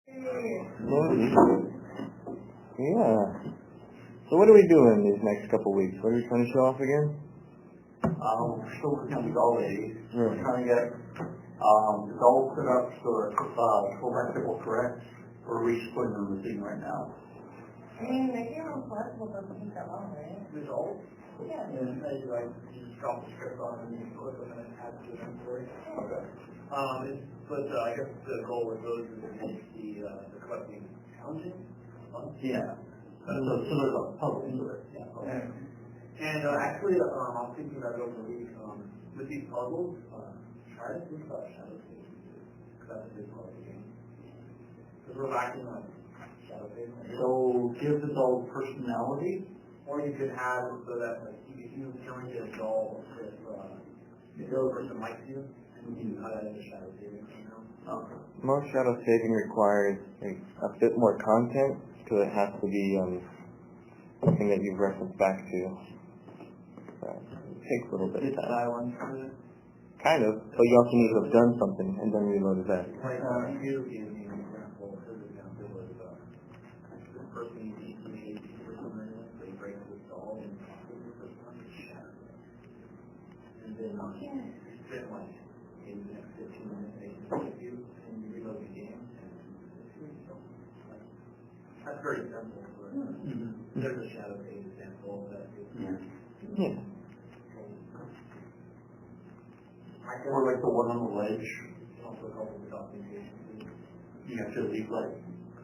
Yeah. So what are we doing these next couple weeks? What are we trying to show off again? We're still working on the Oddity. We're trying to get the doll set up so that correct will correct. We're resplitting the machine right now. I mean, they can't reflect what doesn't take that long, right? The doll? Yeah. And you just drop the script on and you click them and add to the inventory. Okay. I guess the goal with those is to make the collecting challenging. Yeah. So there's a puzzle into it. Yeah. Okay. And actually, I'm thinking about it over the week. With these puzzles, try to think about shadow stages, because that's a big part of the game. Because we're lacking on shadow stages. So give the doll personality, or you could have it so that if you join a doll, if the other person likes you, and you can cut that into shadow saving somehow. Okay. Most shadow saving requires a bit more content, because it has to be something that you've referenced back to. It takes a little bit of time. Kind of, but you also need to have done something and then reload it back. Like, you gave me an example. His example was this person needs to be for some reason, they break this doll and the person is shattered. And then you spend like maybe the next 15 minutes making it you, and you reload the game, and that's very simple. There's a shadow page example that is. Yeah. Or like the one on the ledge, also called the documentation. You have to leave like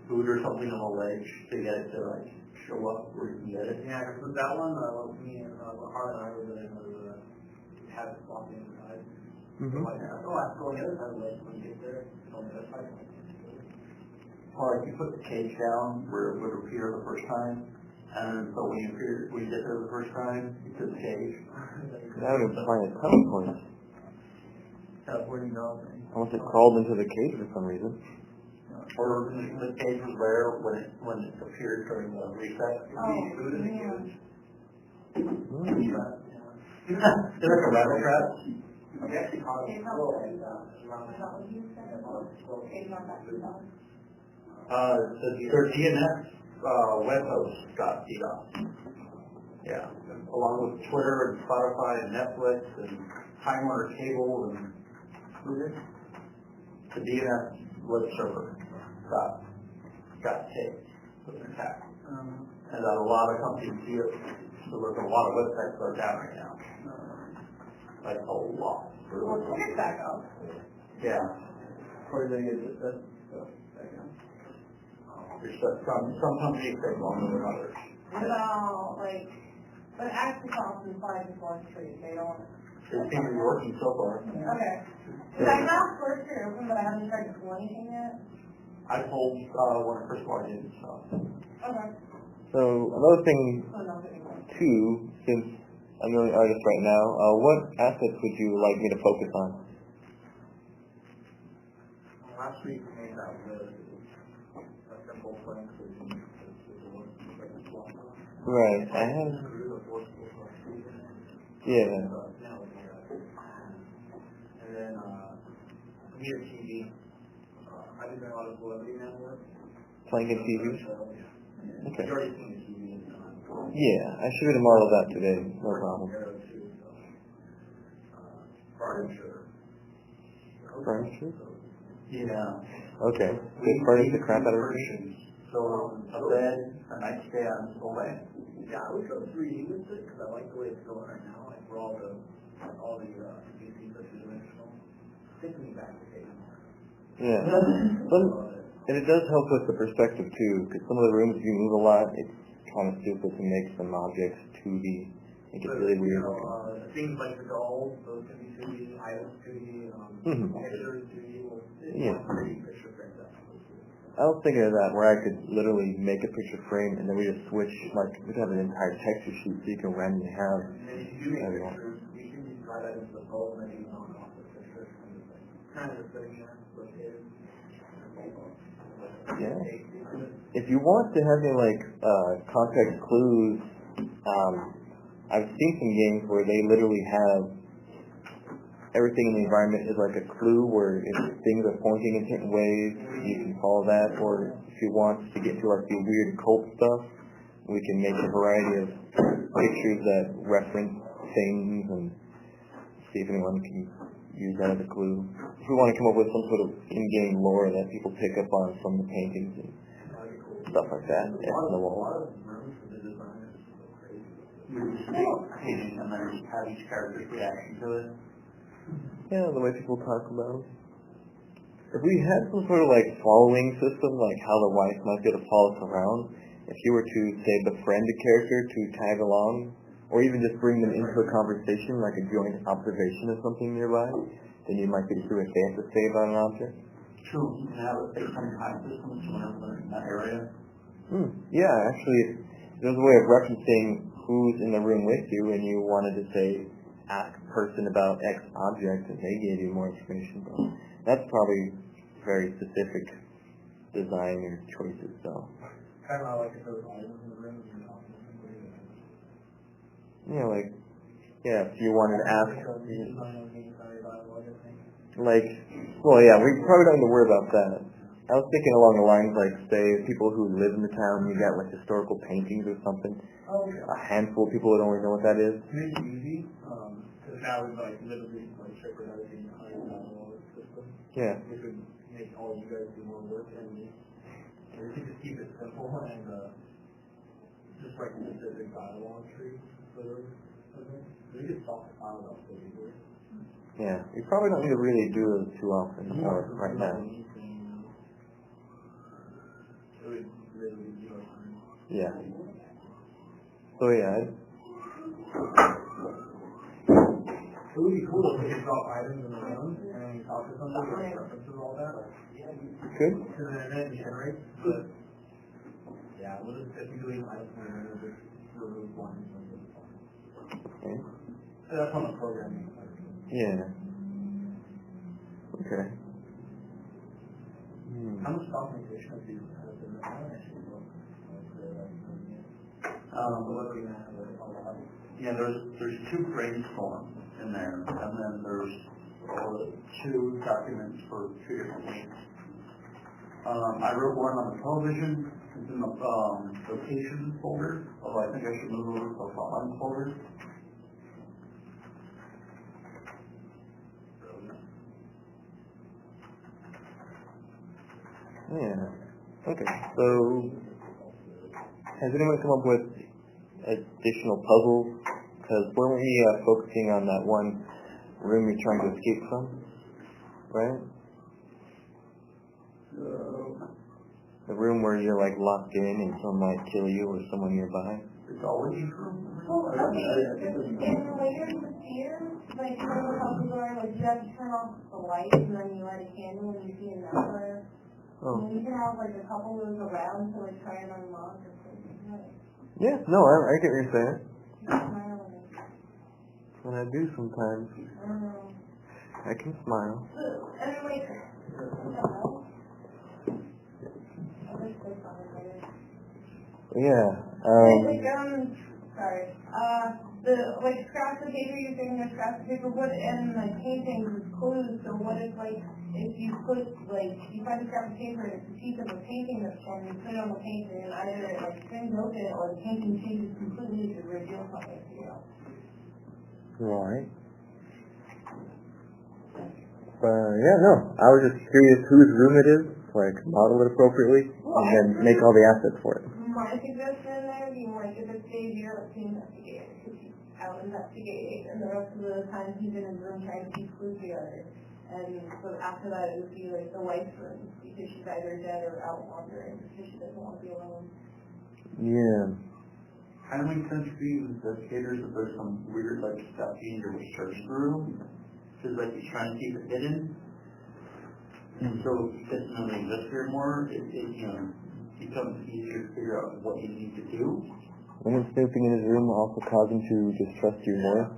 food or something on the ledge to get it to like show up where you can get it. Yeah, because that one, me and Harlan and I were going to have it locked inside. So I have to go on the other side of the ledge when you get there. On the other side. Or like you put the cage down where it would appear the first time. And so when you get there the first time, you put the cage. That would imply a ton of points. Where you go? Unless it crawled into the cage for some reason. Or the cage was there when it appeared during the reset. Food in the cage. It's like a rabbit trap. We actually caught it. Their DNS web host got DDoS. Yeah. Along with Twitter and Spotify and Netflix and Time Warner Cable and the DNS web server got hit with an attack. And a lot of companies see it, so there's a lot of websites that are down right now. Like a lot. Well, take it back up. Yeah. Or they get it back up. There's some companies take longer than others. No, but actually costs them 5 to 4 trees. They don't. It seems to be working so far. Okay. Because I have first year open, but I haven't tried to pull anything yet. I pulled when I first logged in, so. Okay. So another thing, too, since I'm the only artist right now, what assets would you like me to focus on? Last week we made that list. A simple thing. Right, I have. Yeah. And then Meter TV. I did a lot of celebrity network. Playing in TV? Okay. You've already seen the TV. Yeah, I showed him all of that today. No problem. Furniture. Furniture? Yeah. Okay. They furnish the crap out of it? So a bed, a nightstand, a lamp. Yeah, I would go 3D with it because I like the way it's going right now. Like for all the PCs that you're doing. Taking me back to days. Yeah. And it does help with the perspective too, because some of the rooms you move a lot, it's kind of stupid to make some objects 2D. It gets really weird. Things like the dolls, those can be 2D, items 2D, pictures 2D. Yeah. I was thinking of that where I could literally make a picture frame and then we just switch, like we'd have an entire texture sheet so you can randomly have everyone. We can try that into the poll and maybe on off the picture kind of thing located. Yeah. If you want to have any context clues, I've seen some games where they literally have everything in the environment is like a clue where if things are pointing in certain ways, you can follow that. Or if you want to get to like the weird cult stuff, we can make a variety of pictures that reference things and see if anyone can use that as a clue. If we want to come up with some sort of in-game lore that people pick up on from the paintings and stuff like that, on the wall. Painting and then have each character's reaction to it. Yeah, the way people talk about it. If we had some sort of like following system, like how the wife might be able to follow us around, if you were to, say, befriend a character to tag along, or even just bring them into a conversation, like a joint observation of something nearby, then you might get to see what they have to say about an object. True, you can have a FaceTime time system whenever they're in that area. Yeah, actually, there's a way of referencing who's in the room with you, and you wanted to say, ask a person about X object, and they gave you more information. But that's probably very specific design or choices, so. Kind of like if there was items in the room and you're talking to somebody. Yeah, like, if you wanted to ask, like, well, yeah, we probably don't need to worry about that. I was thinking along the lines, like, say, people who live in the town, you got, like, historical paintings or something. Oh, yeah. A handful of people would only know what that is. To make it easy, because now we've, like, literally, like, trickered everything behind the dialogue system. Yeah. We could make all you guys do more work and we could just keep it simple and, just, like, specific dialogue trees for those. We could talk the file about so easily. Yeah, we probably don't need to really do those too often or right now. It would really be our time. Yeah. So yeah. It would be cool if we could drop items in the room and then we talk to somebody with references and all that. Good. Because then it generates, but yeah, we'll just, if we do any items in the room, we'll just remove one. Okay. So that's on the programming side. Yeah. Okay. How much documentation have you had in the actually look? Yeah, there's two brainstorms in there, and then there's two documents for two different weeks. I wrote one on the television. It's in the location folder, although I think I should move over to the hotline folder. Yeah. Okay. So, has anyone come up with additional puzzles? Because weren't we focusing on that one room you're trying to escape from, right? The room where you're like locked in and someone might kill you or someone nearby. It's always room. Well, I mean, in later in the theater, like, you know how people are, like, you have to turn off the lights and then you light a candle and you see an hour. Oh. And you can have, like, a couple of those around to, like, try and unlock or something. Right. Yeah, no, I get what you're saying. Smiling. That's what I do sometimes. I don't know. I can smile. And then, like, Yeah. Sorry. The, like, scraps of paper, you're saying there's scraps of paper, what, and, like, paintings with clues, so what if, like, if you put, like, you find a scrap of paper and it's a piece of a painting that's torn, you put it on the painting, and either it, like, springs open or the painting changes completely to reveal something to you. Right. Yeah, no. I was just curious whose room it is, like, model it appropriately, and then make all the assets for it. My suggestion there being, like, if it's Dave, you're like, the investigator, because he's out investigating, and the rest of the time he's in his room trying to keep clues together. And so after that, it would be, like, the wife's room, because she's either dead or out wandering, because she doesn't want to be alone. Yeah. Kind of makes sense for you investigators if there's some weird, like, stuff you need to research through, because, like, you're trying to keep it hidden. And so if you get to know the investigator more, it you know, becomes easier to figure out what you need to do. Wouldn't snooping in his room also cause him to distrust you more?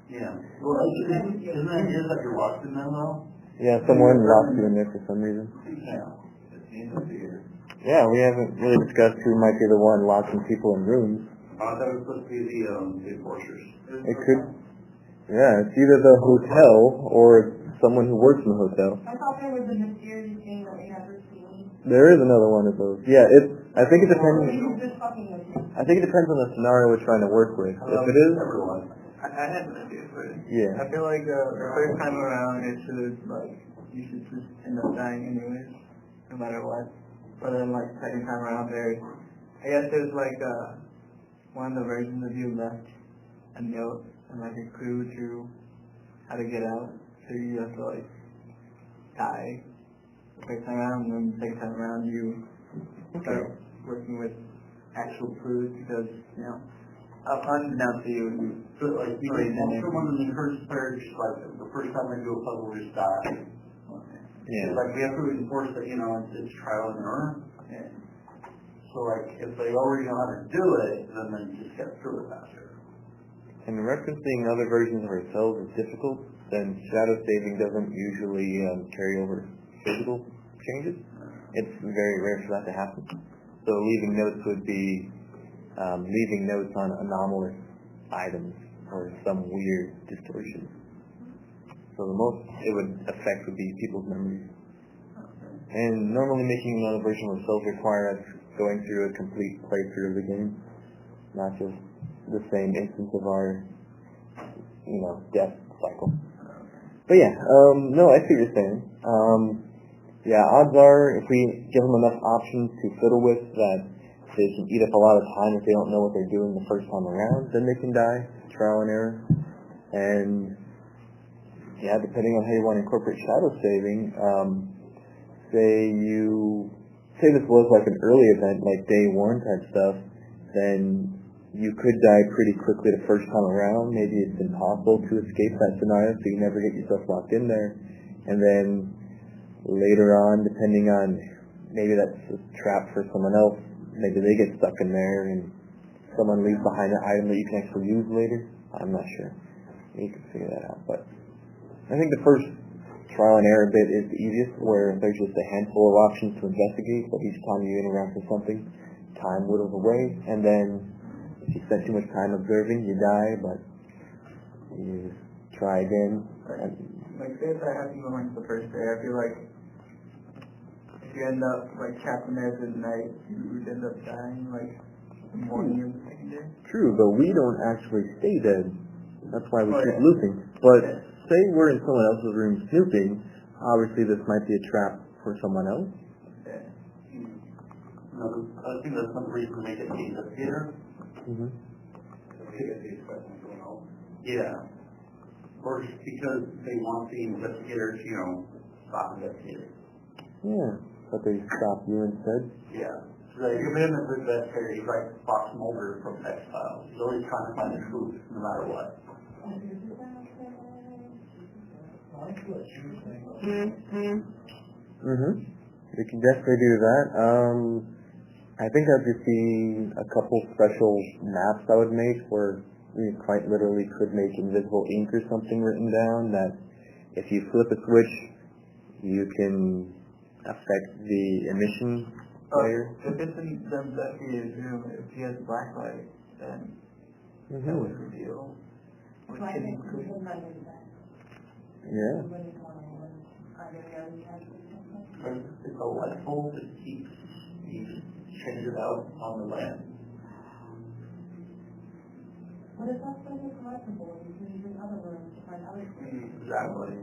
Yeah. Well, isn't that just that you're locked in there, though? Yeah, someone locked you in there for some reason. Yeah. It's the investigator. Yeah, we haven't really discussed who might be the one locking people in rooms. That was supposed to be the enforcers. It could. Yeah, it's either the hotel or someone who works in the hotel. I thought there was a mysterious thing that we never seen. There is another one of those. Yeah, I think it depends. He's just fucking with you. I think it depends on the scenario we're trying to work with. If it is, I had an idea for it. yeah. I feel like the first time around you should just end up dying anyways, no matter what. But then second time around I guess there's one of the versions of you left a note and a clue to how to get out. So you have to die the first time around, and then the second time around you start working with actual clues because, unbeknownst to you, so someone in the first search, the first time they do a puzzle, just die. Yeah. We have to enforce that, it's trial and error. yeah. So if they already know how to do it, then they just get through it faster. And referencing other versions of ourselves is difficult, then shadow saving doesn't usually carry over physical changes. It's very rare for that to happen. So leaving notes would be leaving notes on anomalous items or some weird distortion. So the most it would affect would be people's memories. And normally making another version of ourselves requires us going through a complete playthrough of the game, not just the same instance of our, death cycle. But yeah, no, I see what you're saying. Yeah, odds are if we give them enough options to fiddle with that they can eat up a lot of time if they don't know what they're doing the first time around, then they can die, trial and error. And yeah, depending on how you want to incorporate shadow saving, say this was an early event, like day one type stuff, then you could die pretty quickly the first time around. Maybe it's impossible to escape that scenario, so you never get yourself locked in there. And then later on, depending on, maybe that's a trap for someone else, maybe they get stuck in there and someone leaves behind an item that you can actually use later. I'm not sure. You can figure that out. But I think the first trial and error bit is the easiest, where there's just a handful of options to investigate, but each time you interact with something, time whittles away, and then if you spend too much time observing, you die, but you try again. Say if that happened on the first day, I feel like if you end up trapped in there for the night, you would end up dying the morning of the second day. True, but we don't actually stay dead. That's why we keep looping. But say we're in someone else's room snooping, obviously this might be a trap for someone else. I think that's one reason to make it the investigator. Mm-hmm. Yeah. Or because they want the investigators, stop investigating. Yeah, but they stop you instead. Yeah. So they come in as an investigator, he's like Fox Mulder from X-Files. He's always trying to find the truth, no matter what. Mm-hmm. We can definitely do that. I think I'd just see a couple special maps I would make where you quite literally could make invisible ink or something written down that if you flip a switch, you can affect the emission layer. If it's in the investigator's room, if he has a black light, then that would reveal what can include. Yeah. It's a light bulb that keeps change it out on the land. What if that's like a collectible? You can use in other rooms to find other things. Exactly.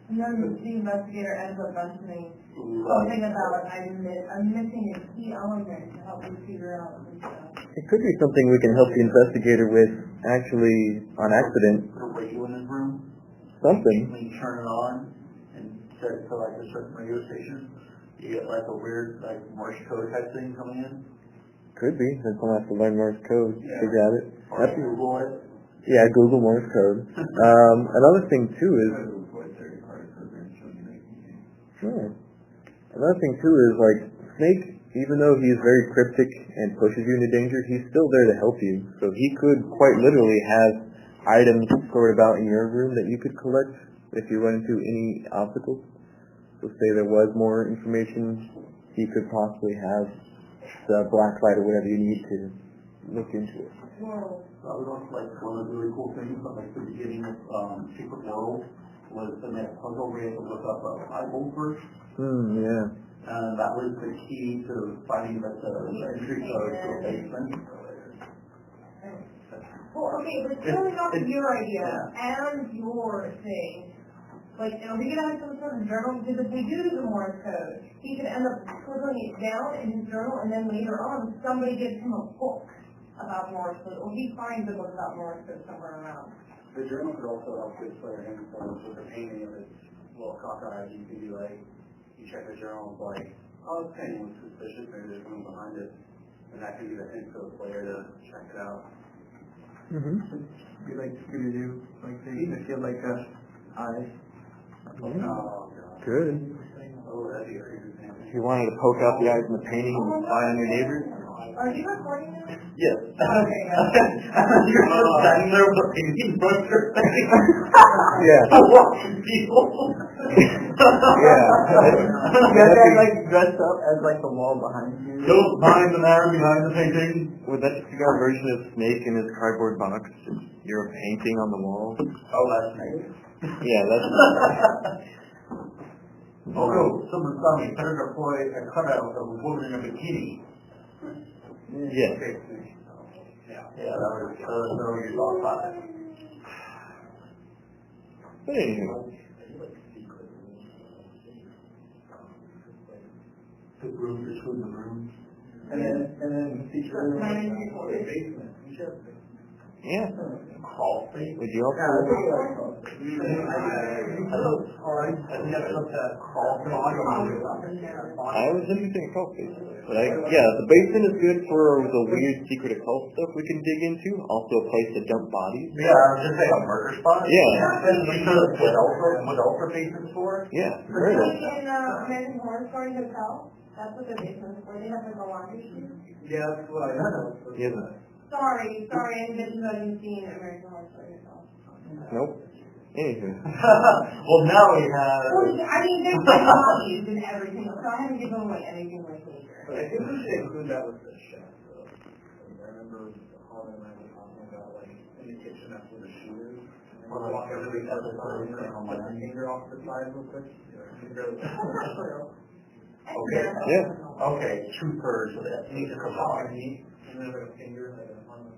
And then the investigator ends up mentioning something about I'm missing a key element to help you figure out some stuff. It could be something we can help the investigator with, actually, on accident. Put a radio in his room. Something. When you turn it on and set it to a certain radio station, you get a weird Morse code type thing coming in. Could be. Then someone has to learn Morse code to figure out it. Or Google it. Yeah, Google Morse code. Another thing too is. Sure. Another thing too is Snake, even though he's very cryptic and pushes you into danger, he's still there to help you. So he could quite literally have items stored about in your room that you could collect if you run into any obstacles. So say there was more information, he could possibly have the black light or whatever you need to look into it. Whoa. I was also like one of the really cool things from like the beginning of Secret World was the next puzzle where you had to look up a Bible verse. Yeah. And that was the key to finding the entry code to a basement. Well, okay, but totally off of your idea and your thing. Like, are we gonna have some sort of journal? Because if we do the Morse code, he could end up scribbling it down in his journal, and then later on, somebody gives him a book about Morse code, or he finds a book about Morse code somewhere around. The journal could also help this player influence with the painting of his little cockeyes. You could be like, you check the journal, it's like, oh, this painting looks suspicious, maybe there's something behind it. And that can be the hint for the player to check it out. Be like Scooby-Doo, like they feel like eyes. Oh, God. Good. Oh, that'd be a crazy thing. If you wanted to poke out the eyes in the painting and spy on your neighbors. Are you recording this? Yes. Okay, You're just standing there with a painting book or something. Yeah. Watching people. Yeah. You have to like dress up as like the wall behind you. Don't mind the man behind the painting. Would that just be our version of Snake in his cardboard box? You're a painting on the wall? Oh, that's nice. Yeah, that's... Oh no, someone saw me better deploy a cutout of a woman in a bikini. Yeah. Yeah, that was your thought about it. But anyway. The room between the rooms. And then feature Basement. Yeah. Crawl space. Would you also... Alright, I think that's what that crawl space. I was interested in crawl space. But the basement is good for the weird secret occult stuff we can dig into. Also a place to dump bodies. Yeah, I was just saying a murder spot. Yeah. And we could what else are basements for? Yeah, Like murder. in American Horror Story Hotel, that's what their basement is for. They have like a laundry chute. Yeah, that's what I know. Yeah. Sorry, I didn't see American Horror Story Hotel. Nope. Anywho. Well, now we have... Well, I mean, there's like bodies and everything, so I haven't given away anything like nature. But I think we should include that with the chef, though. I remember Holly and I were talking about, like, in the kitchen, that's where the shoe is. And then you walk over to the other side, and put the finger off the side real quick. Okay. Yeah. Okay, 2/3 of that needs to come out. And then like a finger, like a arm.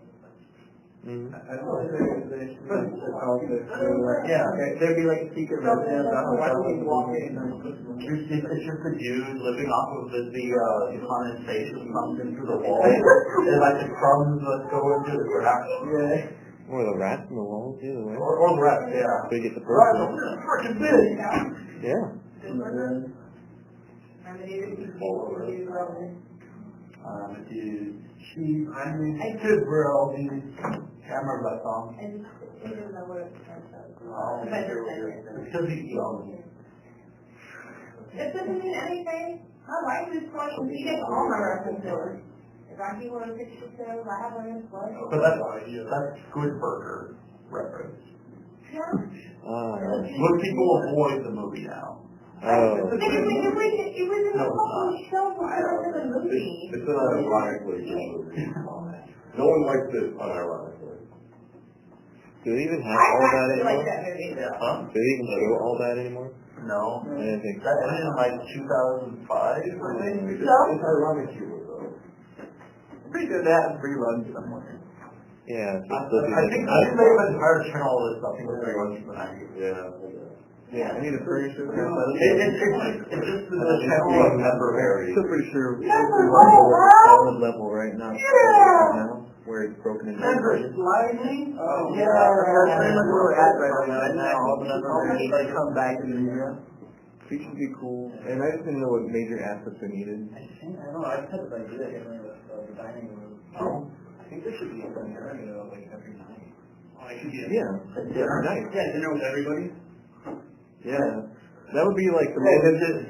Mm-hmm. I don't think Yeah. there'd be like a secret residence. Why don't we walk in? It's just the dude living off of the condensation comes in through the wall. And like the crumbs that go into the cracks. Yeah. Or the rats in the walls, either way. Or the rest, yeah. They get the Right, purple. this is freaking big. Yeah. Dude, good bro, dude. Can't remember that song. I didn't know what it was. Oh, because he's young. It doesn't mean anything. My life is funny. He gets all my references. If I see one of the pictures, I have one in his blood. But that's good burger reference. Yeah. Most people avoid the movie now. Oh. But it was in the whole show before the movie. It's an unironically good movie. No one likes it unironically. Do they even have I all that actually like anymore? that movie. Huh? Do they even show all that anymore? No. I didn't think That ended in like 2005, I think. It's ironic humor, though. Pretty good to have free runs somewhere. Yeah. I think they have an entire channel of this stuff for 3 months from now. Yeah, I need a furniture. It's just the channel of member varies. I'm pretty sure solid level right now. Yeah. Where it's broken into. Member sliding? Oh, yeah, that's pretty much where we're at right now. All the numbers like come back in the year. Features would be cool, and I just didn't know what major assets are needed. I don't know, I just had this idea getting rid of the dining room. Oh. I think there should be a dinner, like every night. Oh, it should be Yeah. Nice. Yeah, dinner with everybody. Yeah. That would be like the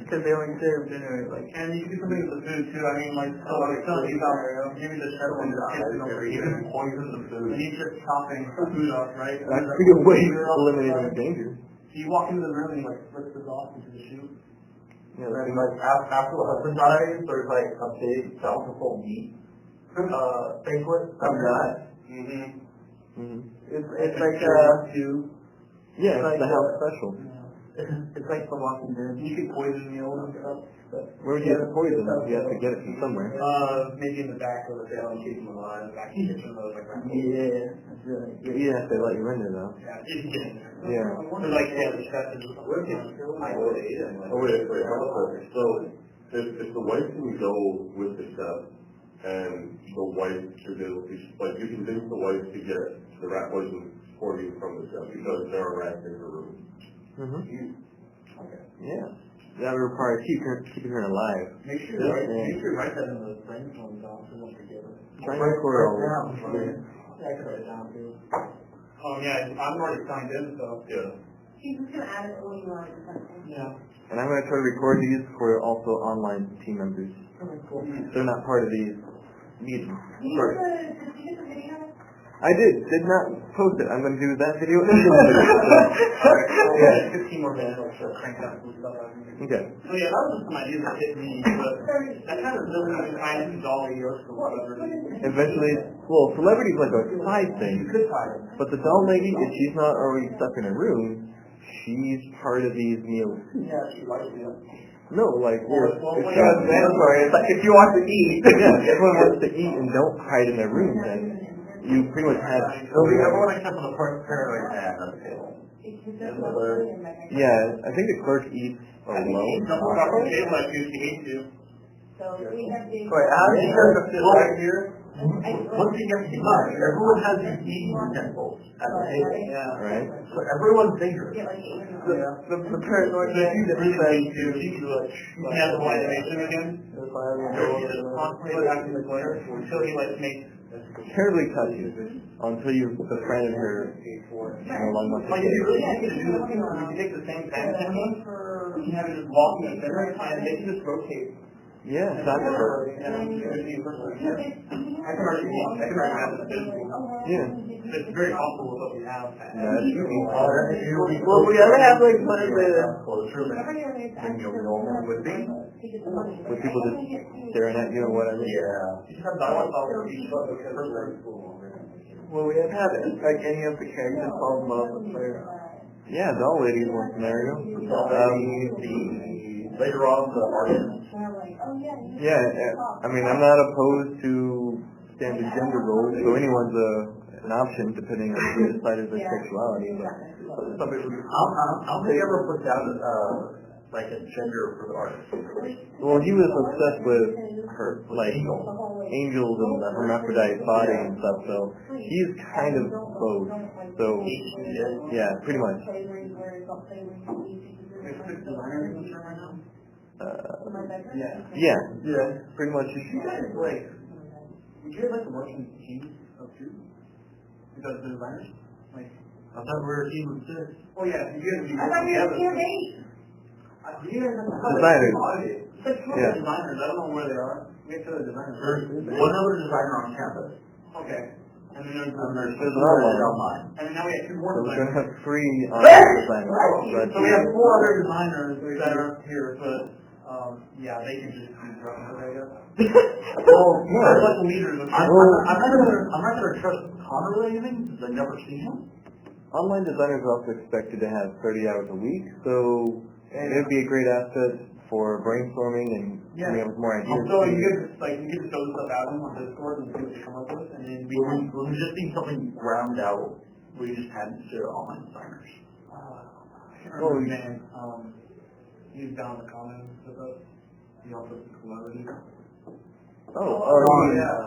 Because they only serve dinner like. And you can do something with the food too. I mean, like, maybe the chef and the kitchen over here and Poison the food. he's just chopping food up, right? that's a good way of eliminating the danger. So you walk into the room and he like flips this off into the chute. Yeah, And then like after the husband dies, there's like a big bountiful meat banquet. I'm not. It's like Yeah, it's like, the house special. it's like The Walking Dead. You can poison meals and stuff. Where would you get the poison? You have to get it from somewhere. Maybe in the back of the sale and keep them alive. Back in the kitchen, those like that. Yeah, that's really good. Yeah, if they let you in there though. Yeah, if you get in there. Yeah. They're like, yeah, the chef is just like, Oh wait, so if the wife can go with the chef and the wife is able to, like, you convince the wife to get the rat poison for you from the chef because there are rats in her room. Okay. Yeah. That would require keeping her alive. Make sure you write that in the brainstorm down so don't forget it. Brainstorm. Yeah, I could write it down too. Yeah, I'm already signed in, so. Yeah. She's just gonna add it when you want to something. Yeah. And I'm going to try to record these for also online team members. Cool. They're not part of these meetings. Did you get the video? I did not post it. I'm going to do that video. Yeah, 15 more minutes, I'll crank out some stuff out. Okay. So yeah, that was just some ideas that hit me, but that kind of really kind of dollar yours for whatever. Eventually, well, celebrity's like a side thing. You could tie it. But the doll lady, if she's not already stuck in a room, she's part of these meals. Yeah, she likes it. No, like, It's like if you want to eat. yeah, everyone wants to eat and don't hide in their rooms, and you pretty much have. Everyone except for the paranoid man on the table. Yeah, I think the clerk eats alone. Double fucking table like you hate to. So we have the. Wait, how do you guys sit right here? One thing you have to keep in mind, everyone has these eating utensils at the table. Yeah. Right? So everyone's dangerous. The paranoid man Yeah, the white nation again. Constantly acting the glare until he like makes. Terribly touchy until you've befriended her along with Like if you really need to do this, you can take the same pen you can have it just walk in the center and they can just rotate. Yeah, exactly. Yeah. It's very helpful with what we have. Well, we gotta have like one of the. With people just staring at you or whatever. Yeah. Well, we have to have it like any of the characters fall in love with her. Yeah, doll lady is one scenario. Later on, the artist. Yeah, I mean, I'm not opposed to standard gender roles, so anyone's an option depending on who decides their sexuality. But some people, How they ever put down like a gender for the artist? well, he was obsessed with her, like angels and the hermaphrodite body and stuff. So he's kind of both. So yeah, pretty much. Yeah, pretty much. You guys like, would you guys like to work in teams of two? Because the designers? Like, I thought we were a team of six. oh yeah, you guys would be I thought we were together. here eight. You guys have Designers. It's like two Yeah. other designers, I don't know where they are. We have two other designers. There's one other designer on campus. Okay. And then there's There's another one. online. and then now we have two more So we're going to designers. have 3 on designers. But So we have 4 other designers that are here, but yeah, they can just use references, I guess. Well, They're like the leaders of I'm not gonna trust Connor or anything because I've never seen him. online designers are also expected to have 30 hours a week, so it would be a great asset for brainstorming and coming up with more ideas. So you could just throw stuff out on Discord and see what they come up with, and then We just need something ground out. We just hadn't to online designers. oh man, he's down in the comments with us. He also has celebrity.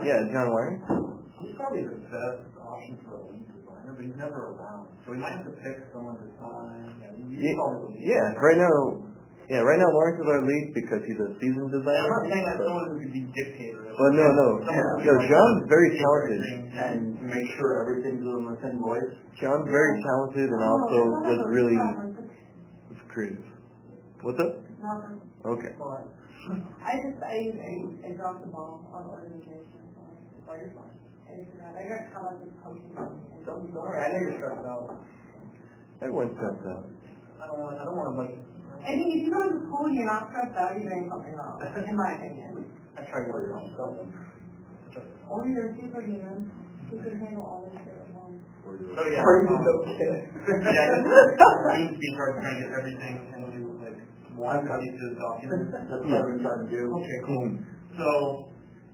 Yeah, John Wayne. He's probably the best option for a lead designer, but he's never around. So we might have to pick someone to sign. Right now Lawrence is our lead because he's a seasoned designer. I'm not saying that someone who could be dictator. But no, John's very talented. And make sure everything's in the same voice. John's very talented and also was really creative. What's up? Okay. I dropped the ball on organization. Oh, you're fine. I got caught up in coaching. Don't worry, I know you're stressed out. Everyone's stressed out. I don't want to like. I think if you go to school and you're not stressed out, you're doing something wrong, in my opinion. I try to work on stuff. Or your super humans who could handle all this shit at once. So yeah, teams be hard trying to get everything into like one cohesive document. That's what we're trying to do. Okay, cool. So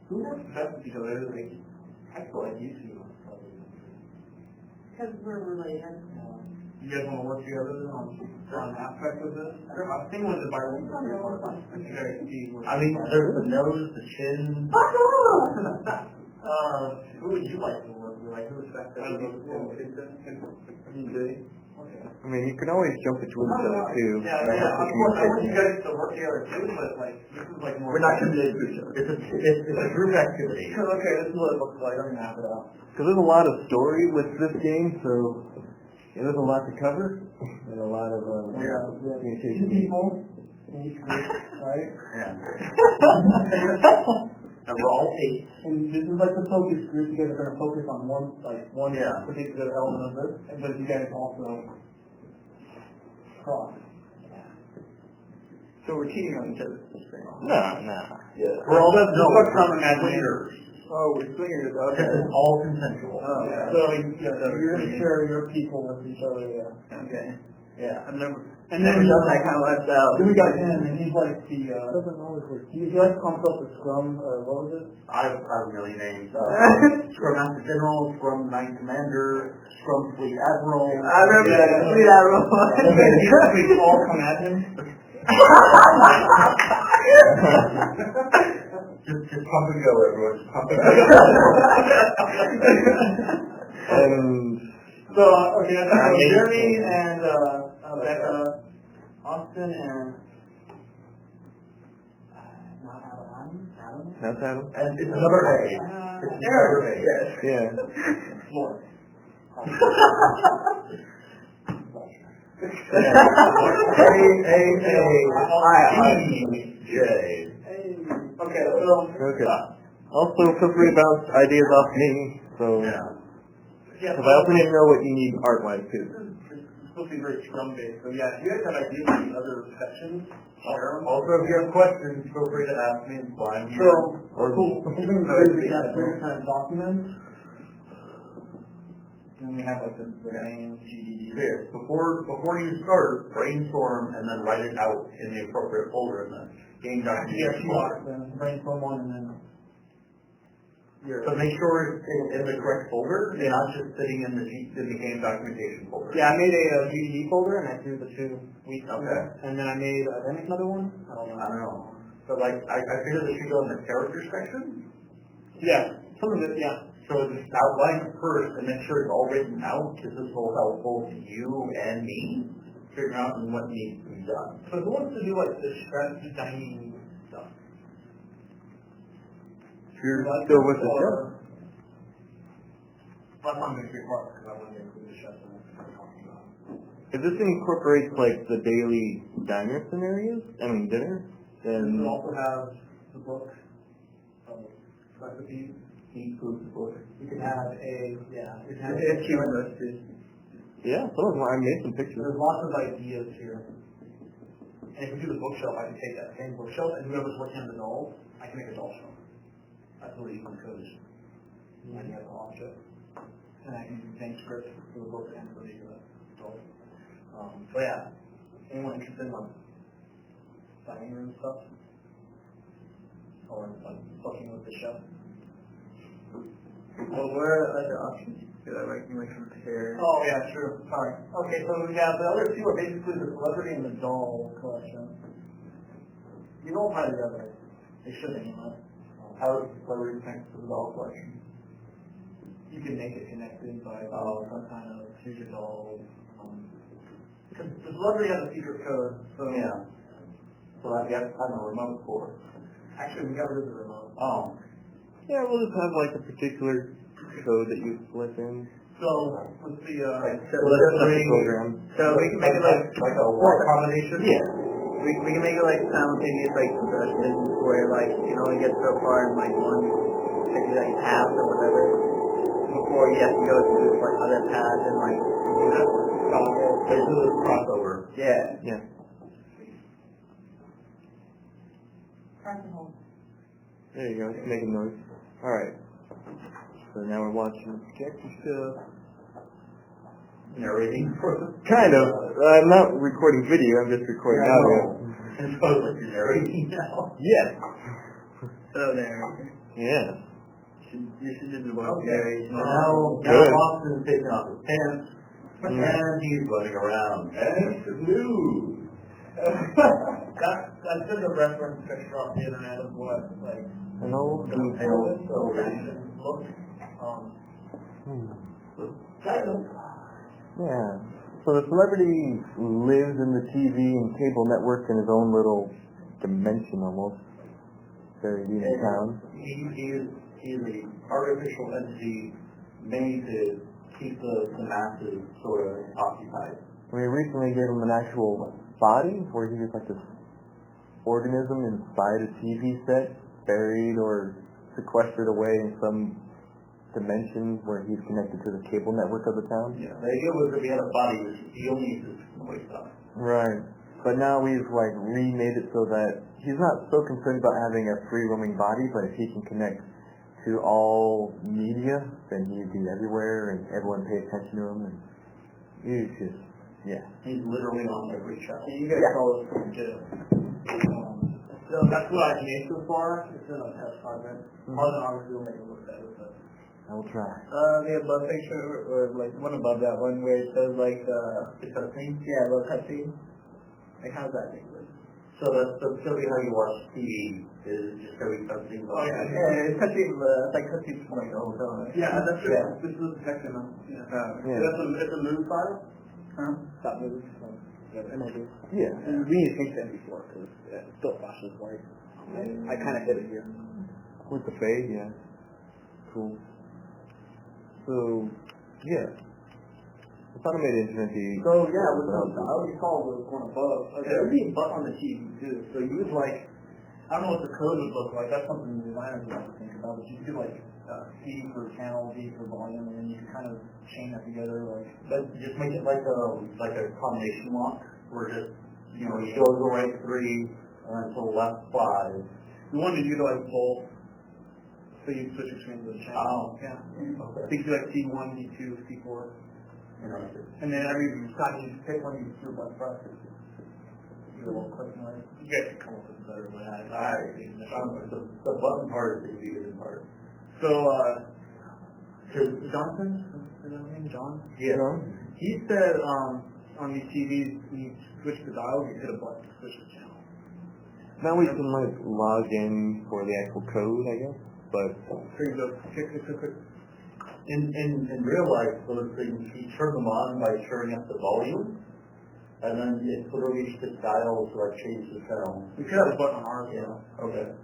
who works best with each other? Like, I feel like you two. Because we're related. You guys want to work together on aspects of this? I'm thinking with the bilingual part. I think I see. I mean, there's the nose, the chin. Who would you like to work with? Like, who is that? I mean, you can always jump between them too. Yeah, of course, I want you guys to work together too, but like, this is like more... We're not committed to each other. It's a group activity. Okay, this is what it looks like. I'm gonna map it out. Because there's a lot of story with this game, so there's a lot to cover and a lot of communication. People in each group, right? Yeah. And we're all eight. And this is like the focus group. You guys are gonna focus on one particular element of this, but you guys also cross. So we're cheating on each other. Nah. Yeah. We're all common leaders. Oh, we're swingers. Okay. It's all consensual. Oh, Yeah. yeah. So you're gonna share your people with each other. Yeah. Okay. Yeah. I've never And then done that kind of lifestyle. Then we got him, and he's like the. Doesn't always work. He likes to call himself the Scrum. What was it? I have a million names. Scrum Master General, Scrum Knight Commander, Scrum Fleet Admiral. I remember that. Fleet Admiral. We all come at him. Just pump and go, everyone. Just pump and go. And So, okay, so Jeremy and Becca, Austin, and not Adam? that's Adam. And it's another A. It's another A. Yes. Yeah. Lauren. A-A-A-I-J. Okay, so... Okay. Also, feel free to bounce ideas off me. So, Yeah. because I also need to know what you need art-wise too. This is supposed to be very Scrum-based, so yeah, if you guys have ideas for the other sections, share them. Also, if you have questions, feel free to ask me and blind you. So, cool. So we're going to have three kind of documents. And we have like the main GDD. Here, before you start, brainstorm and then write it out in the appropriate folder in the game Yeah, documentation two folder. then brainstorm one and then So make sure it's in the correct folder and not just sitting in the game documentation folder. Yeah, I made a GDD folder and I threw the 2 weeks. Okay. And then I made, did I make another one? I don't know. I don't know. But like, I figured it should go in the character section. Yeah, some of it, yeah. So just outline it first and make sure it's all written out, because this will help both you and me figure out what needs to be done. So who wants to do like the strategy dining stuff? If you're still with us, yeah. That's not going to be hard because I want to include the chefs in what we're talking about. If this incorporates like the daily diner scenarios, dinner, then We also have the book of recipes. Includes the book. We can have a, yeah. We can have It's human recipes. yeah, some of them I made some pictures. There's lots of ideas here. And if we do the bookshelf, I can take that same bookshelf and whoever's working on the dolls, I can make a doll shelf. That's really fun code. When you have an object. And I can do the same script for the book and for the dolls. So yeah, anyone interested in like dining room stuff? Or like booking with the chef? Well, what are other options? Did I like you compare? Oh yeah, true. Sorry. Okay, so we have the other two are basically the celebrity and the doll collection. You don't tie together. They should anyway. How does the celebrity connect to the doll collection? You can make it connected by some kind of future doll. Because the celebrity has a secret code, so Yeah. So that you have to find a remote for. actually we got rid of the remote. Oh. Yeah, we'll just have like a particular code that you flip in. So let's see. So Well, that's the program. So we can make it like a word combination? Yeah. we can make it like simultaneous like progression where like you can only get so far in like one picture that you have or whatever before you have to go through like other paths and like There's a crossover. yeah. Yeah. Press and hold. There you go. It's making noise. All right. So now we're watching projector stuff. Narrating for them? Kind of. I'm not recording video, I'm just recording audio. And so it's like you're narrating now? Yes. Hello there. Yeah. You should do the one. Okay, so now Good. Boston's taking off his pants, and he's running around. And it's news. That's just a reference picture off the internet of what, like, An old the reaction look. Yeah. So the celebrity lives in the TV and cable network in his own little dimension almost. Very unique town. He's an artificial entity made to keep the masses sort of occupied. We recently gave him an actual body where he was like this organism inside a TV set, buried or sequestered away in some dimension where he's connected to the cable network of the town. Yeah, the idea was that we had a body which he only uses noise stuff. Right. But now we've like remade it so that he's not so concerned about having a free roaming body, but if he can connect to all media, then he'd be everywhere and everyone pay attention to him, and he's just, yeah. He's literally on every show. You guys call this pretty good. So that's what I've made so far. It's in a test project. Obviously we'll make it look better, but I will try. The above picture, or like one above that one where it says like The cutscene? yeah, the cutscene. Like how's that thing? So that's typically how you watch TV, is just every cutscene. Oh, yeah. Yeah, it's cutscene. It's like cutscene from like the hotel. Right? yeah, that's true. Yeah. This is the section. Yeah. Yeah. It's a news file. Stop moving. Yeah. And we need to change that before because it still flashes white. I kind of hit it here. With the fade, yeah. Cool. So, yeah. It's automated internet TV. So yeah, with the dial you call was one above. Okay, it would be a button on the TV too. So you would like, I don't know what the code would look like. That's something the designers would have to think about. But you could like C for channel, V for volume, and then you could kind of chain that together. Like, But just make it like a combination lock, where just, you know, you go to the right 3, and then to the left 5. we wanted you to like both. So you switch between the channels. Oh. Yeah. Okay. So you could do like C1, C2, C4. Interesting. And then every time you pick one, you do one press. You do a little clicking like. You guys can come up with a better way. The button part is the confusing part. So, Jonathan, is that his name? John? Yeah. He said on these TVs, when you switch the dial, you hit a button to switch the channel. Now we can like log in for the actual code, I guess. But So you go click. In real life, those things, you turn them on by turning up the volume, and then it literally just dials to like change the channel. We could have a button on ours. Yeah. Okay.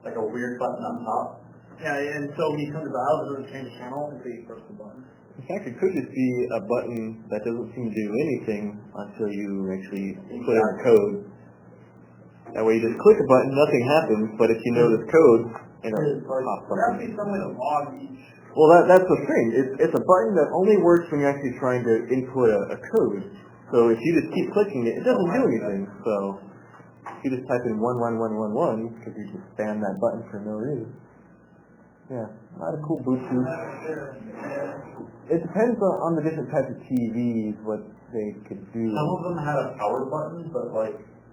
Like a weird button on top. Yeah, and so when you turn the dial, it doesn't change the channel until you press the button. in fact, it could just be a button that doesn't seem to do anything until you actually put in the code. That way you just click a button, nothing happens, but if you know this code, it'll pop There has to something. be some way to log each. Well, that's the thing. It's a button that only works when you're actually trying to input a code. So if you just keep clicking it, it doesn't do anything. So if you just type in 11111, because you just spam that button for no reason. Yeah, not a cool Bluetooth. It depends on the different types of TVs, what they could do. Some of them have a power button, but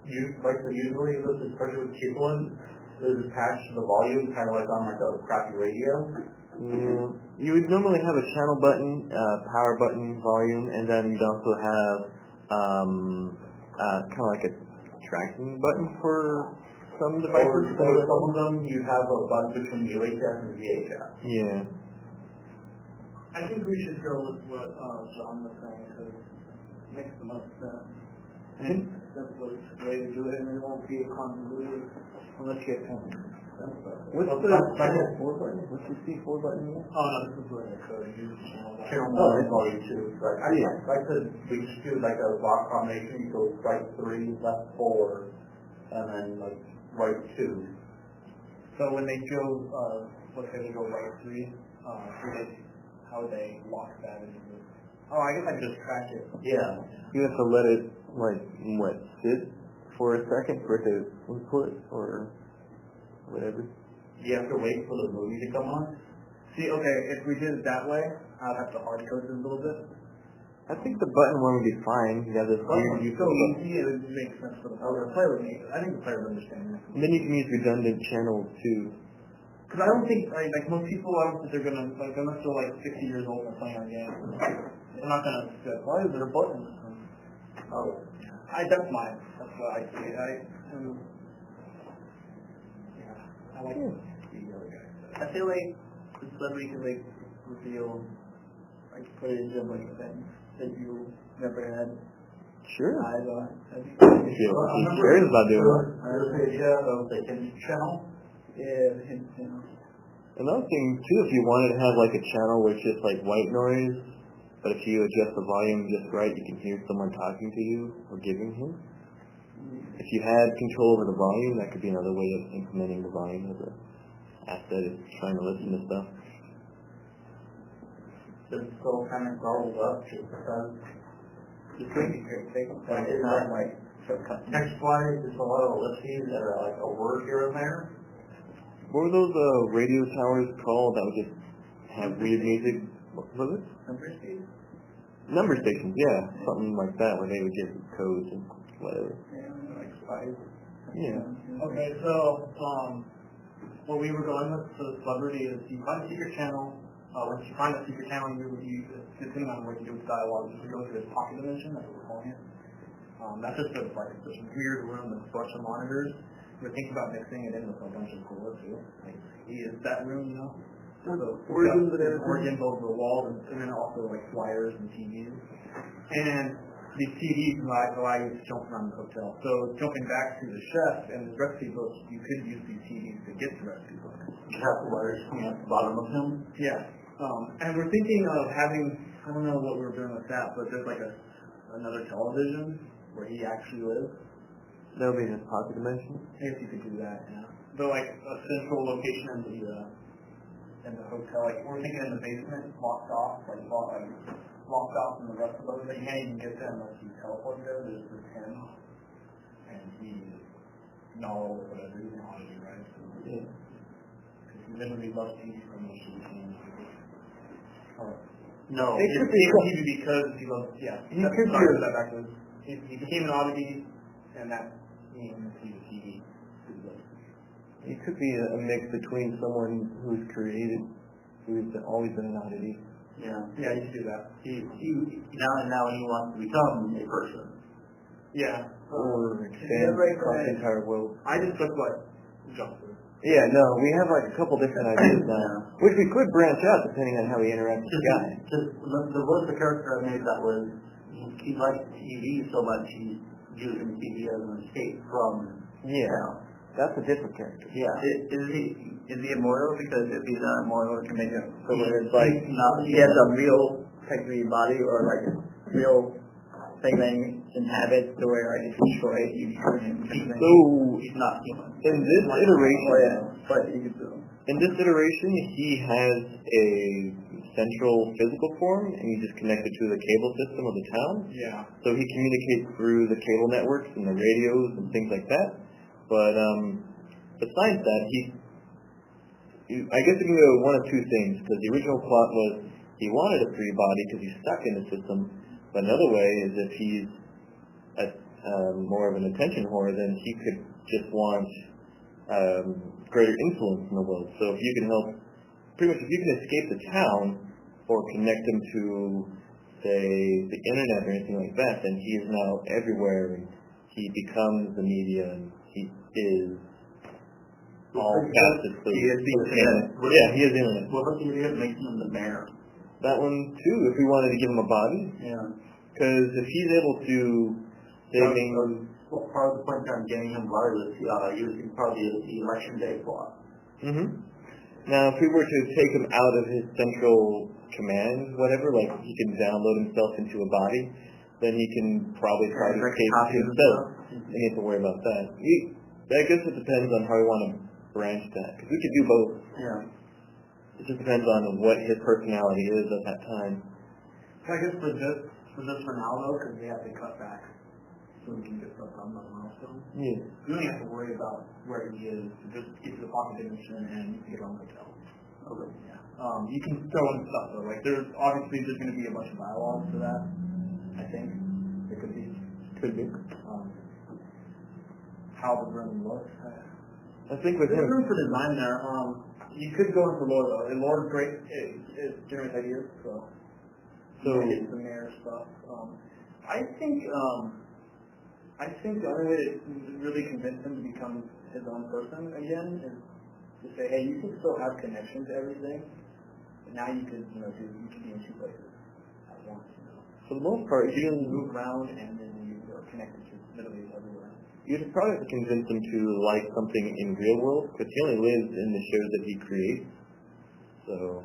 usually this, especially with cheap ones, is attached to the volume, kind of like on like a crappy radio. Yeah. You would normally have a channel button, power button, volume, and then you'd also have kind of like a tracking button for some devices. Or some of them, you have a button between UHF and VHF. Yeah. I think we should go with what John was saying because it makes the most sense. And that's the way to do it, and it won't be a continuity unless you get something. What's the channel 4 button? What's the C4 button here? Oh no, this is where the code is. Channel 1 and volume 2. Right. I could, we just do like a block combination, you go right 3, left 4, and then like right 2. So when they go, let's say they go right 3, how would they lock that into? Oh, I guess I could just track it. Yeah. You have to let it, sit for a second for it to input or whatever. You have to wait for the movie to come on? See, okay, if we did it that way, I'd have to hard code it a little bit. I think the button one would be fine. You have this weird So easy, it would make sense for the player. The player would make it. I think the player would understand it. And then you can use redundant channels too. Because I don't think, like most people, I don't think they're gonna, like, unless they're like 60 years old and playing our game. They're not gonna say, why is there a button? Oh, that's what I see. I like the other guy. I feel like the celebrity can like reveal, like put it into like things that you never had Sure. eyes on. If he cares about doing it. The hidden channel. Yeah, the hidden channel. Another thing too, if you wanted to have like a channel where it's just like white noise, but if you adjust the volume just right, you can hear someone talking to you or giving him. If you had control over the volume, that could be another way of implementing the volume as an asset is trying to listen to stuff. Just so kind of garbled up just because It's really great thing. It's not like shortcut. text-wise, there's a lot of ellipses that are like a word here and there. What were those radio towers called that would just have weird music? What was it? Number stations, yeah. Something like that where they would give codes and whatever. Yeah, like spies. Yeah. Okay, so, what we were going with for the celebrity is you find a secret channel. Once you find a secret channel, depending on what you do with dialogue, you go to this pocket dimension, that's what we're calling it. That's just like this weird room with a bunch of monitors. We're thinking about mixing it in with a bunch of cooler too. Like, is that room, you know? So organs over the walls, and then also like flyers and TVs. And these TVs allow you to jump around the hotel. So jumping back to the chef and his recipe book, you could use these TVs to get the recipe book. You have the wires coming at the bottom of him. Yeah. And we're thinking of having, I don't know what we were doing with that, but there's like another television where he actually lives. That would be in his pocket dimension? I guess you could do that, yeah. But like a central location in the hotel, like we're thinking in the basement, locked off from the rest of those. But you can't even get there unless you teleport there. There's just him, and he's no whatever he's an oddity, right? So, yeah. Because he literally loves TV promotion. No, it could be because he loves. Yeah, he could be that backwards. He became an oddity, and that means he's a TV. It could be a mix between someone who's always been an oddity. Yeah. Yeah, you could do that. He now he wants to become a person. Yeah. Or expand across the entire world. I just took what Johnson. Yeah, no, we have like a couple different ideas now, which we could branch out depending on how we interact with the guy. There was a character I made that was, he liked TV so much he's using TV as an escape from town. That's a different character. Yeah. Is he immortal? Because if he's not immortal, it can make him. So when it's like, He has a real technically body or like a real thing that he inhabits to where I can destroy it. so He's not human. in this iteration, but he can do. In this iteration, he has a central physical form, and you just connect it to the cable system of the town. Yeah. So he communicates through the cable networks and the radios and things like that. But besides that, I guess it can go one of two things, because the original plot was he wanted a free body because he's stuck in the system. But another way is if he's more of an attention whore, then he could just want greater influence in the world. So if you can help, pretty much if you can escape the town or connect him to, say, the internet or anything like that, then he is now everywhere, and he becomes the media, and he is all past his food. He is the internet. Yeah, he is the internet. What about the idea of making him the mayor? That one too, if we wanted to give him a body. Yeah. Because if he's able to part of the point I'm getting him body was using probably the election day plot. Now, if we were to take him out of his central command, whatever, like he can download himself into a body, then he can probably try to escape himself. You need to worry about that. I guess it depends on how we want to branch that. Because we could do both. Yeah. It just depends on what his personality is at that time. So I guess for this for now though, because we have to cut back so we can get stuff done by the milestone. Yeah. We don't have to worry about where he is. Just get to the pocket dimension and get on the hotel. Okay. You can throw in stuff though. Like there's going to be a bunch of dialogue for that. I think it could be. How the room looks. I think with There's him, room for design there. You could go in for lore though. And lore's great. It generates ideas. So you can get some mirror stuff. I think the only way to really convince him to become his own person again is to say, hey, you can still have connection to everything. But now you could, you could be in two places at once. For the most part, you can move around and then you are connected to literally everywhere. You'd probably have to convince him to like something in real world, because he only lives in the shows that he creates. So,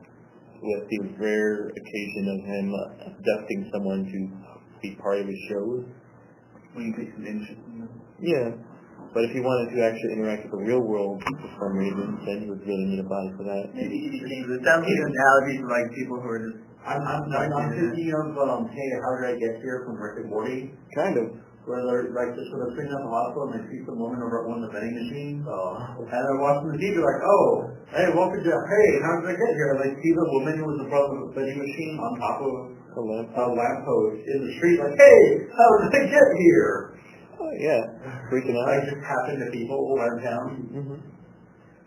with the rare occasion of him abducting someone to be part of his shows. When he takes an interest in them. Yeah. But if he wanted to actually interact with the real world for some reason, then he would really need a body for that. Maybe he changes it. Sounds like an analogy to like people who are just... I'm thinking of, hey, how did I get here from Rick and Morty? Kind of. Where they're like just when they're sitting at the hospital and they see some woman over at one of the vending machines. And they're watching the TV like, oh, hey, welcome to, hey, how did I get here? And they see the woman who was in front of the vending machine on top of a lamppost in the street like, hey, how did I get here? Oh, yeah. Freaking out. Like just happened to people around town. Mm-hmm.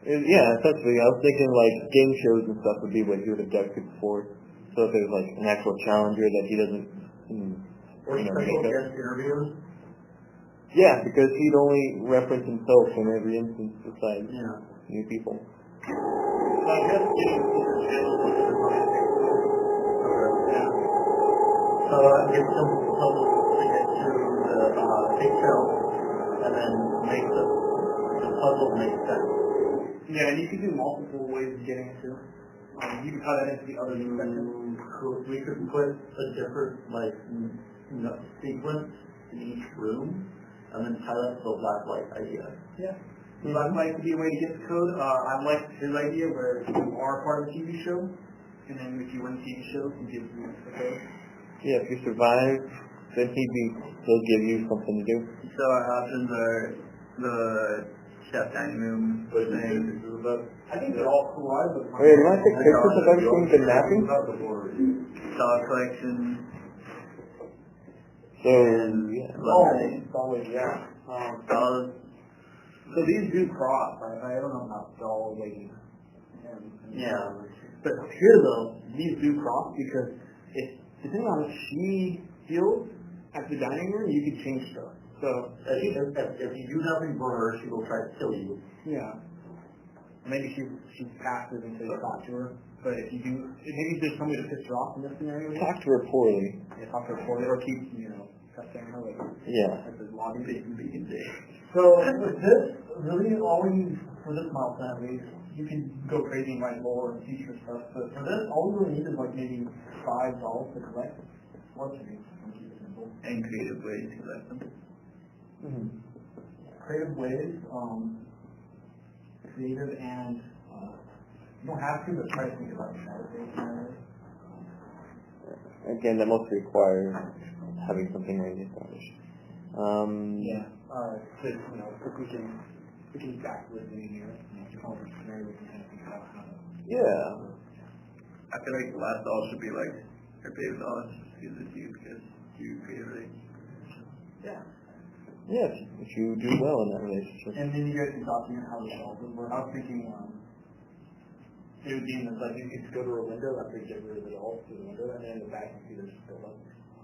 Yeah, essentially. I was thinking like game shows and stuff would be what he would abduct people for. So if there's like an actual challenger that he doesn't, Or special guest interviews. Yeah, because he'd only reference himself in every instance besides new people. So I guess So get some puzzles to get to the big shelf, and then make the puzzle make sense. Yeah, and you can do multiple ways of getting it to. You can tie that into the other section. We could put a different sequence in each room, and then tie that to the black light idea. Yeah. Black light could be a way to get the code. I like his idea where you are part of a TV show, and then if you win the TV show, he gives you the code. Yeah, if you survive, then he'll give you something to do. So our options are the chef dining room thing. I think they're all cool. Wait, do I take pictures of everything been napping? Doll collection. So, Always, yeah. So these do cross. I don't know about doll lady. Yeah. But here though, these do cross because depending on what she feels at the dining room, you can change stuff. So if you do nothing for her, she will try to kill you. Yeah. Maybe she's passive until you talk to her. But if you do, maybe there's somebody to piss her off in this scenario. Talk to her poorly. Yeah, talk to her poorly, or keep pestering her with. Yeah. Like the lobby beacon day. So with this, really, all we need for this milestone at least, you can go crazy and write lore and feature stuff. But for this, all we really need is like maybe 5 dolls to collect. Or to keep it simple. And creative ways to collect them. Mm-hmm. Creative ways, creative and you don't have to, but try to think about shadow-based scenarios. Again, that mostly requires having something already established. If we can backwards engineer it, come up with a scenario, we can kind of think about how to... Yeah. I feel like the last doll should be like her favorite doll. Just gives it to you because you creatively. Yeah. Yes, if you do well in that relationship. And then you guys can document how the shelf would work. I was thinking it would be in this, like, you could go to a window after you get rid of the dolls to the window, and then in the back you see there's still up.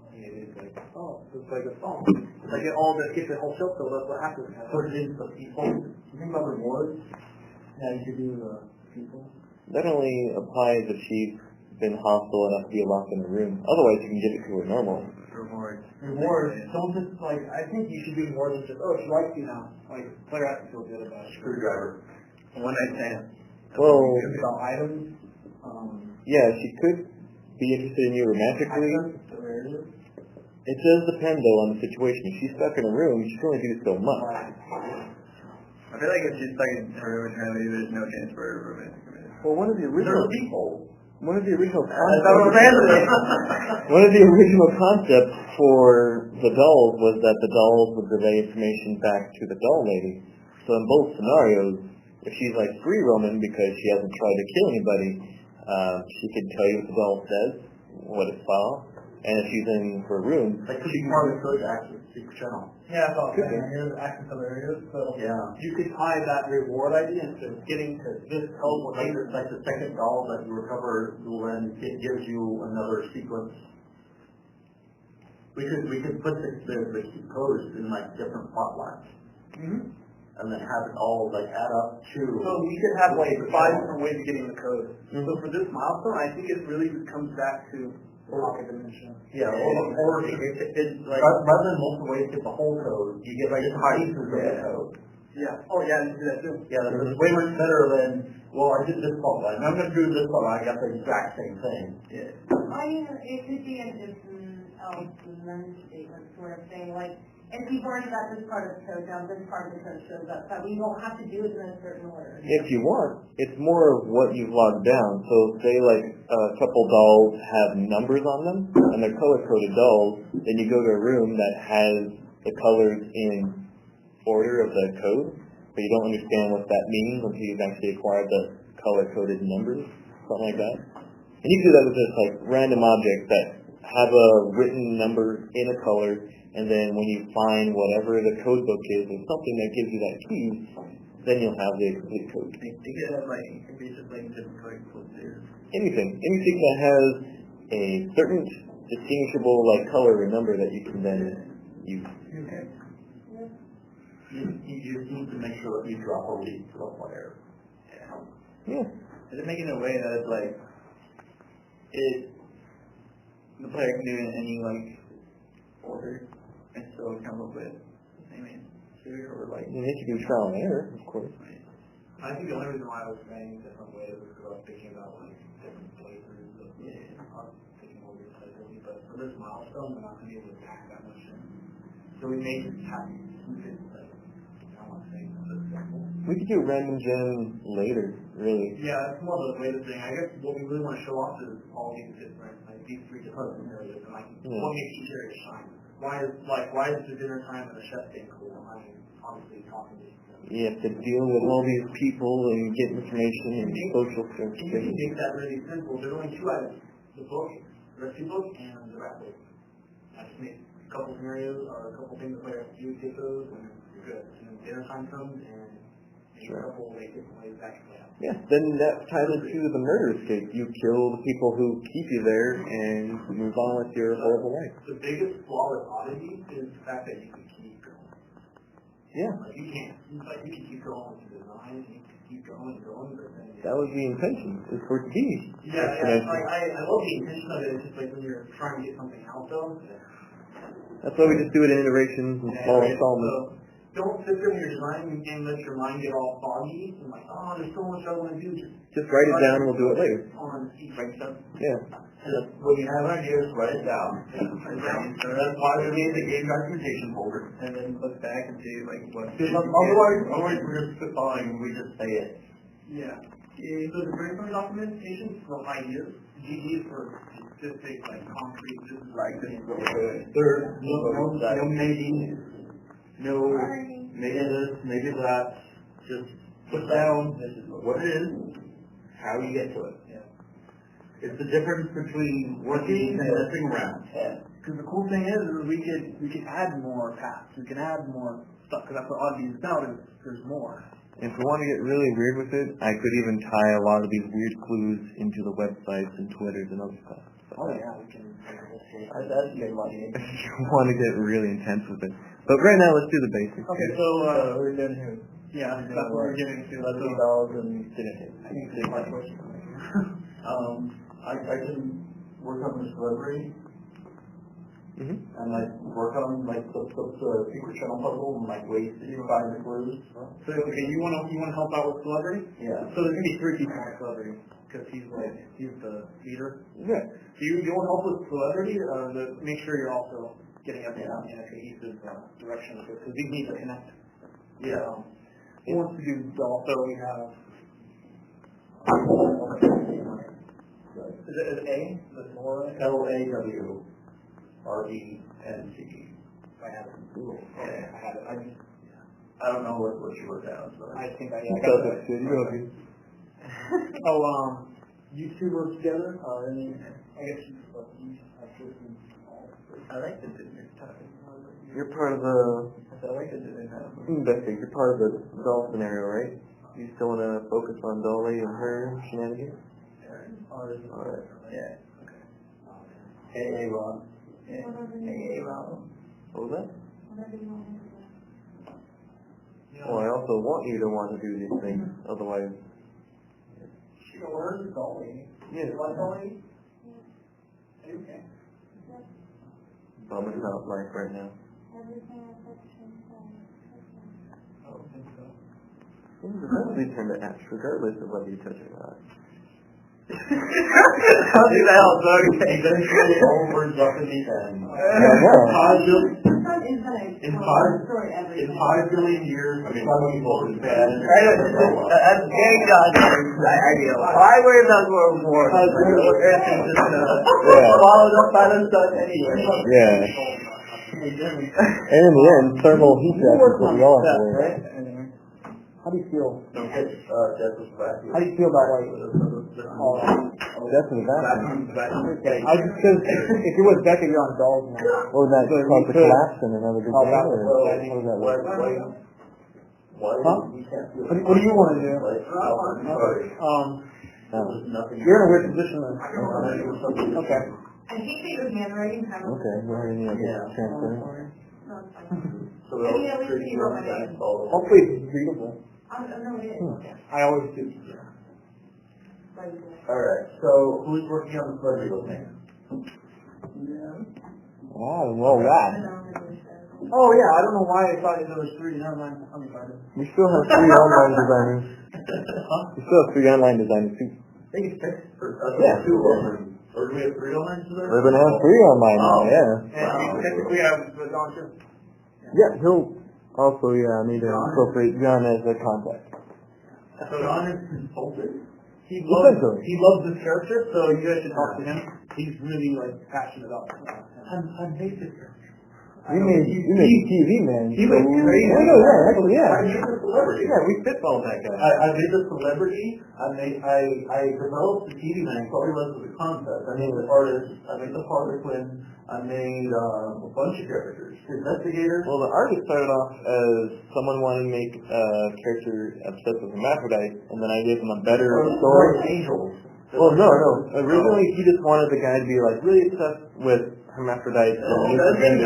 And maybe it's like, it's like a song. It's like get the whole shelf filled up, what happens? Put it into the people. You think about rewards? Yeah, you could do the people. That only applies if she's been hostile enough to be locked in a room. Otherwise, you can give it to her normal. Rewards. Don't just, like, I think you should do more than just, she likes you now. Like, player has to feel good about it. Screwdriver. One night stand. Well, about items. yeah, she could be interested in you romantically. It does depend, though, on the situation. If she's stuck in a room, she can only do so much. I feel like if she's stuck in a room with family, there's no chance for a romantic commitment. Well, one of the original concepts for the dolls was that the dolls would relay information back to the doll lady. So in both scenarios, if she's like free roaming because she hasn't tried to kill anybody, she could tell you what the doll says, what it saw, and if she's in her room, like could be part of the code access secret channel. Yeah, that's all I'm saying. Here's access other areas, so you could tie that reward ID into getting to this code. Like the second doll that you recover, when it gives you another sequence. We could put the codes in like different plot lines. And then have it all like add up to. So we could have like 5 different ways of getting the code. So for this milestone, I think it really comes back to pocket dimension. Yeah, or it's like rather than multiple ways to get the whole code, you get like pieces of the code. Yeah. Oh yeah, you can do that too. Yeah, that's way much better than I did this plot line. I'm going to do this plot line. I got the exact same thing. Yeah. I mean, it could be an if-else-then statement sort of thing, like. If you've already got this part of the code down, this part of the code shows up, that we won't have to do it in a certain order. if you want, it's more of what you've logged down. So say like a couple dolls have numbers on them, and they're color-coded dolls, then you go to a room that has the colors in order of the code, but you don't understand what that means until you've actually acquired the color-coded numbers, something like that. And you can do that with just like random objects that have a written number in a color, and then when you find whatever the code book is or something that gives you that key, then you'll have the complete code. Anything that has a certain distinguishable like color or number that you can then use. Okay. You just need to make sure that you drop a lead to the player. Yeah. Is it making it a way that it's like the player can do it in any like order and still come up with the same answer, or like You need to do trial and error, of course. I think the only reason why I was saying different ways was because I was thinking about like different flavors of thinking more repetitively, but for this milestone, we're not going to be able to pack that much in. So we may just have to keep it like, I'm not saying that's simple. We could do random gen later, really. Yeah, it's more of a later thing. I guess what we really want to show off is all these different, like these 3 different scenarios, and like what makes each area shine. Why is the dinner time and the chef thing cool? I mean, obviously talking to You have to deal with all these people and get information and social and you can things. make that really simple. There's only 2 items: the book, the recipe book, and the rap book. I just make a couple scenarios or a couple things the player has to do, get those, and you're good. And then dinner time comes, and a couple like different ways that can play out. Yeah, then that ties into the murder escape. You kill the people who keep you there and move on with your horrible life. The biggest flaw with Oddity is the fact that you can keep going. Yeah. Like you can't. Like you can keep going with your design, and you can keep going and going, but then That was the intention, is for it to be. yeah. I love the intention of it. It's just like when you're trying to get something out though. That's why we just do it in iterations and small installments. So don't sit there when you're designing and let your mind get all foggy and like, oh, there's so much I want to do. Just write it down and we'll do it later. On each stuff. Yeah. When you have ideas, write it down. That's why we made the game documentation folder. and then look back and see like what. Otherwise we're just spitballing and we just say it. Yeah. So the brainstorming documentation for ideas, GD is for specific, like concrete, this is like this. There's no maybe, no maybe this, maybe that. Just put down what it is, how you get to it. Yeah. It's the difference between working and messing around. Because the cool thing is we could add more paths. We can add more stuff. Because that's what Oddity is about. Is there's more. If we want to get really weird with it, I could even tie a lot of these weird clues into the websites and Twitters and other stuff. Oh yeah, we can. That's good money. If you want to get really intense with it. But right now, let's do the basics. Okay, so we're done here. yeah, that's what we're getting to. $11 and dinner. I think it's my question. I can work on this delivery and like work on like the secret channel puzzle and like ways to find the clues. So okay, you want to help out with celebrity? Yeah. So there's gonna be 3 people on celebrity because he's the leader. Yeah. So you want help with celebrity to make sure you're also getting everything in a cohesive direction because these need to connect. Yeah. Who wants to do also we have. Is it A? The Laura? LAWRENC. I have it. Google. Okay, I have it. I don't know what you wrote down. So. I think I That's got good. that. You're okay. You two work together, and then I guess you have systems. I like the business topic. You're part of the... I like the business topic. You're part of the doll scenario, right? You still want to focus on Dolly and her shenanigans? Alright. Yeah. Hey, Ron. Yeah. Hey, Ron. What was that? Whatever you want to do. Well, I also want you to want to do these things, otherwise... Sure, Dolly. Yeah. You like Dolly? Okay. Bumming out life right now. Everything I touch inside. I don't think so. Eventually turn to ash, regardless of whether you touch it or not. How did that help, dog? Eventually, all words up in the end. In 5 billion years, some people is bad. That's gang dog idea. 5 words on World War. Earth is just swallowed up by the sun anyway. Yeah. And in the end, thermal heat reactions will be all have to worry about. How do you feel? Don't get death with vacuum. How do you feel about like? That's in the vacuum. I just because if it was Beckett, you're on dolls now. What was that called, the collapse and another good game, or what was that like? Huh? What do you want to do? You're in a weird position then. Okay. I hate that your handwriting kind of... Okay, you already need to transfer. So we all treat you like that. Hopefully it's readable. No, it is. I always do. Alright, so who's working on the flood legal thing? Wow, well, that. Oh yeah, I don't know why I thought there was 3. Never mind. I'm excited. We still have 3 online designers. Huh? We still have 3 online designers too. I think it's 6. Yeah. 2 online. Or do we have 3 online today? We're gonna have 3 online now, yeah. And we technically have the Don too. Yeah, he'll also, need to incorporate John as a contact. So Don is consulted? He loves this character, so you guys should talk to him. He's really passionate about it. I'm basic. You made TV, man. He was crazy. Actually, yeah. I made the celebrity. Yeah, we spitballed that guy. I made the celebrity. I developed the TV man. Probably less of the concept. I made the artist. I made the Harlequin. I made a bunch of characters. Investigators. Well, the artist started off as someone wanting to make a character obsessed with hermaphrodite, and then I gave him a better story. Angels. Well, no. Originally, he just wanted the guy to be really obsessed with hermaphrodites and gender.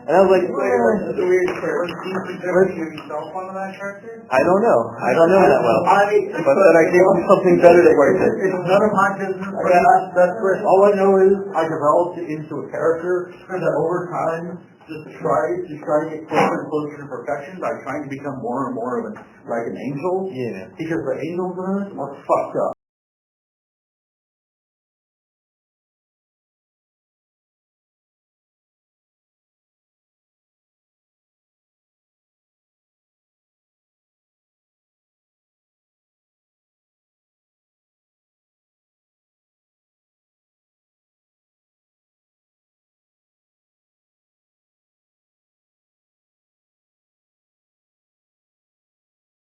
And I was like, That's a weird character. Did you yourself onto that character? I don't know that well. But then I gave him something better to work with. It's none of my business. That's great. All I know is I developed it into a character that over time just tried to get closer and closer to perfection by trying to become more and more of like an angel. Yeah. Because the angels in us are fucked up.